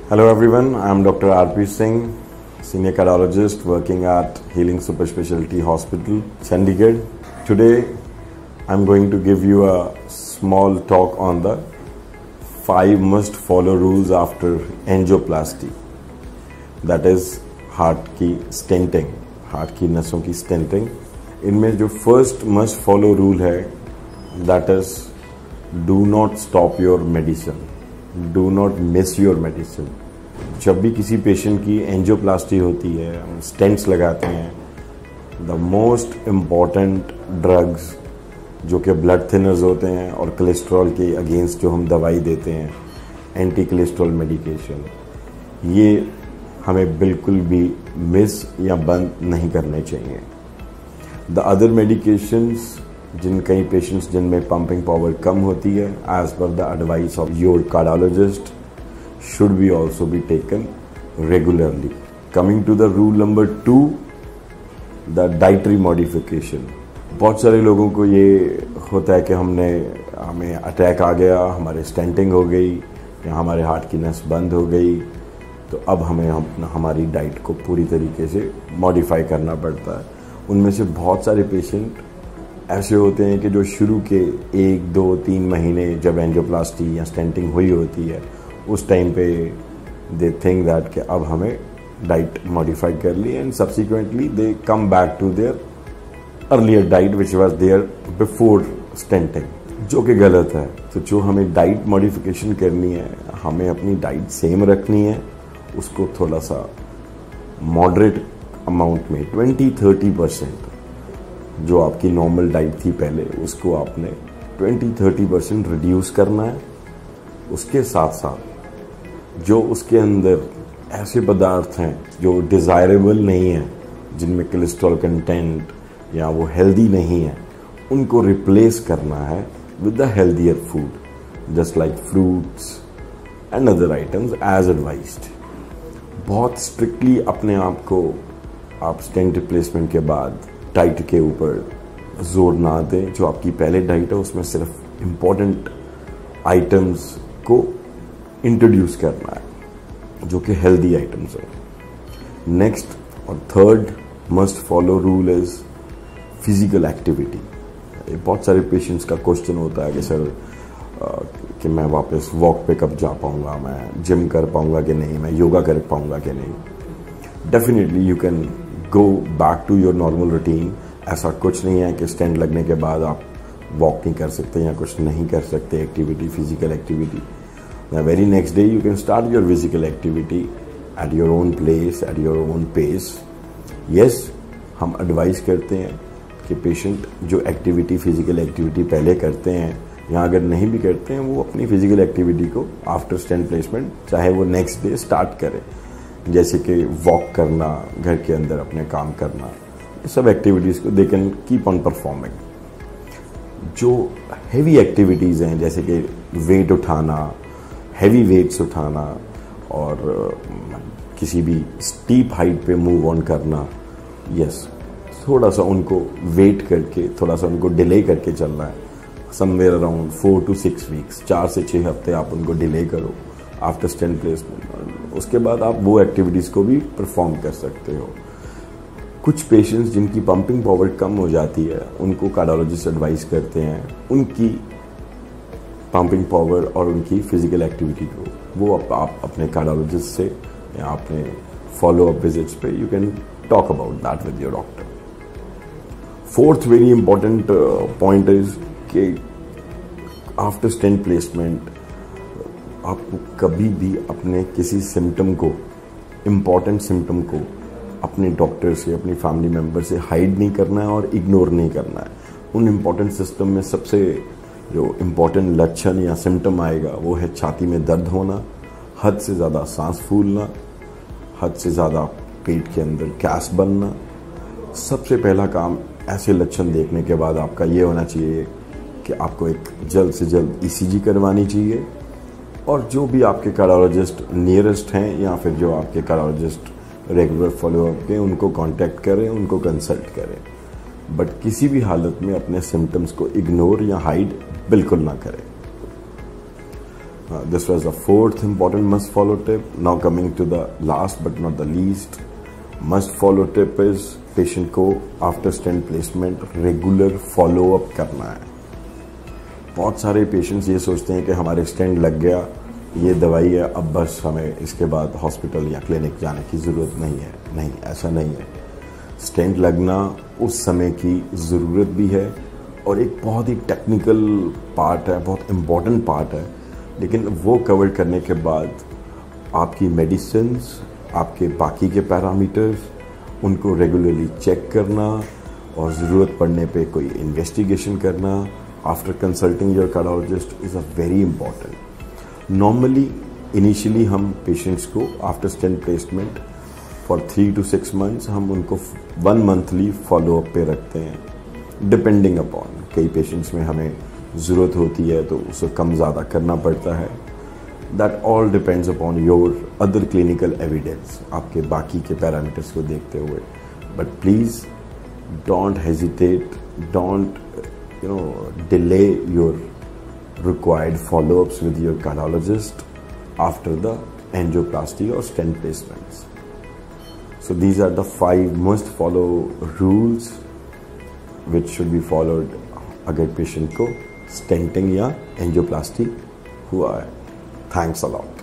Hello everyone, I am Dr. R.P. Singh, Senior Cardiologist working at Healing Super Specialty Hospital, Chandigarh. Today I am going to give you a small talk on the 5 must follow rules after angioplasty. That is heart की stenting, heart की नसों की stenting. इनमें जो first must follow rule है that is do not stop your medicine, do not miss your medicine. जब भी किसी पेशेंट की एंजियोप्लास्टी होती है, हम स्टेंट्स लगाते हैं, द मोस्ट इम्पॉर्टेंट ड्रग्स जो कि ब्लड थिनर्स होते हैं और कोलेस्ट्रॉल के अगेंस्ट जो हम दवाई देते हैं, एंटी कोलेस्ट्रॉल मेडिकेशन, ये हमें बिल्कुल भी मिस या बंद नहीं करने चाहिए. द अदर मेडिकेशंस जिन कई पेशेंट्स जिनमें पंपिंग पावर कम होती है, as per the advice of your cardiologist, should be also be taken regularly. Coming to the rule number 2, the dietary modification. बहुत सारे लोगों को ये होता है कि हमें अटैक आ गया, हमारे स्टेंटिंग हो गई या हमारे हार्ट की नस बंद हो गई, तो अब हमें हमारी डाइट को पूरी तरीके से मॉडिफाई करना पड़ता है. उनमें से बहुत सारे पेशेंट ऐसे होते हैं कि जो शुरू के 1, 2, 3 महीने जब एंजियोप्लास्टी या स्टेंटिंग हुई होती है उस टाइम पे दे थिंक दैट कि अब हमें डाइट मॉडिफाई कर ली, and subsequently they come back to their earlier diet which was there before stenting, जो कि गलत है. तो जो हमें डाइट मॉडिफिकेशन करनी है, हमें अपनी डाइट सेम रखनी है, उसको थोड़ा सा मॉडरेट अमाउंट में 20-30% जो आपकी नॉर्मल डाइट थी पहले, उसको आपने 20-30% रिड्यूस करना है. उसके साथ साथ जो उसके अंदर ऐसे पदार्थ हैं जो डिज़ायरेबल नहीं हैं, जिनमें कोलेस्ट्रॉल कंटेंट या वो हेल्दी नहीं है, उनको रिप्लेस करना है with the healthier food, just like fruits and other items as advised. बहुत स्ट्रिक्टली अपने आप को आप स्टेंट रिप्लेसमेंट के बाद डाइट के ऊपर जोर ना दें. जो आपकी पहले डाइट है उसमें सिर्फ इम्पॉर्टेंट आइटम्स को इंट्रोड्यूस करना है जो कि हेल्दी आइटम्स हैं. नेक्स्ट और third must follow rule is physical activity. बहुत सारे पेशेंट्स का क्वेश्चन होता है कि सर कि मैं वापस वॉक पे कब जा पाऊंगा, मैं जिम कर पाऊंगा कि नहीं, मैं योगा कर पाऊंगा कि नहीं. Definitely you can go back to your normal routine. ऐसा कुछ नहीं है कि स्टेंट लगने के बाद आप वॉक नहीं कर सकते या कुछ नहीं कर सकते activity, physical activity. The very next day you can start your physical activity at your own place, at your own pace. Yes, हम एडवाइस करते हैं कि पेशेंट जो एक्टिविटी, फिजिकल एक्टिविटी पहले करते हैं या अगर नहीं भी करते हैं, वो अपनी फिजिकल एक्टिविटी को आफ्टर स्टेंट प्लेसमेंट चाहे वो नेक्स्ट डे स्टार्ट करें, जैसे कि वॉक करना, घर के अंदर अपने काम करना. ये सब एक्टिविटीज़ को they can keep on performing. जो हैवी एक्टिविटीज़ हैं जैसे कि वेट उठाना, हैवी वेट्स उठाना और किसी भी स्टीप हाइट पे मूव ऑन करना, यस, थोड़ा सा उनको वेट करके, थोड़ा सा उनको डिले करके चलना है. समवेयर अराउंड 4 to 6 वीक्स, 4 से 6 हफ्ते आप उनको डिले करो आफ्टर स्टेंट प्लेसमेंट. उसके बाद आप वो एक्टिविटीज़ को भी परफॉर्म कर सकते हो. कुछ पेशेंट्स जिनकी पंपिंग पावर कम हो जाती है, उनको कार्डियोलॉजिस्ट एडवाइस करते हैं उनकी पंपिंग पावर और उनकी फिजिकल एक्टिविटी को वो आप अपने कार्डियोलॉजिस्ट से या अपने फॉलो अप विजिट्स पे you can talk about that with your doctor. Fourth very important point is कि आफ्टर स्टेंट प्लेसमेंट आपको कभी भी अपने किसी सिम्टम को, इम्पॉर्टेंट सिम्टम को अपने डॉक्टर से, अपनी फैमिली मेम्बर से हाइड नहीं करना है और इग्नोर नहीं करना है. उन इम्पॉर्टेंट सिस्टम में सबसे जो इम्पॉर्टेंट लक्षण या सिम्टम आएगा वो है छाती में दर्द होना, हद से ज़्यादा सांस फूलना, हद से ज़्यादा पेट के अंदर गैस बनना. सबसे पहला काम ऐसे लक्षण देखने के बाद आपका ये होना चाहिए कि आपको एक जल्द से जल्द ईसीजी करवानी चाहिए, और जो भी आपके कार्डियोलॉजिस्ट नियरेस्ट हैं या फिर जो आपके कार्डियोलॉजिस्ट रेगुलर फॉलोअप के, उनको कांटेक्ट करें, उनको कंसल्ट करें. बट किसी भी हालत में अपने सिम्टम्स को इग्नोर या हाइड बिल्कुल ना करें. This was the fourth important must follow tip. Now coming to the last but not the least must follow tip is patient को after stent placement regular follow up करना है। बहुत सारे पेशेंट्स ये सोचते हैं कि हमारे स्टेंट लग गया, ये दवाई है, अब बस हमें इसके बाद हॉस्पिटल या क्लिनिक जाने की ज़रूरत नहीं है। नहीं, ऐसा नहीं है। स्टेंट लगना उस समय की ज़रूरत भी है और एक बहुत ही टेक्निकल पार्ट है, बहुत इम्पॉर्टेंट पार्ट है, लेकिन वो कवर करने के बाद आपकी मेडिसिन्स, आपके बाकी के पैरामीटर्स, उनको रेगुलरली चेक करना और ज़रूरत पड़ने पे कोई इन्वेस्टिगेशन करना after consulting your cardiologist is a very important. Normally initially हम पेशेंट्स को after stent placement for 3 to 6 months हम उनको 1 monthly फॉलोअप पे रखते हैं, डिपेंडिंग अपॉन। कई पेशेंट्स में हमें ज़रूरत होती है तो उसे कम ज़्यादा करना पड़ता है। That all depends upon your other clinical evidence, आपके बाकी के पैरामीटर्स को देखते हुए। But please don't hesitate, don't delay your required follow-ups with your cardiologist after the angioplasty or stent placements. So these are the 5 must follow rules which should be followed अगर patient को stenting या angioplasty हुआ है। Thanks a lot.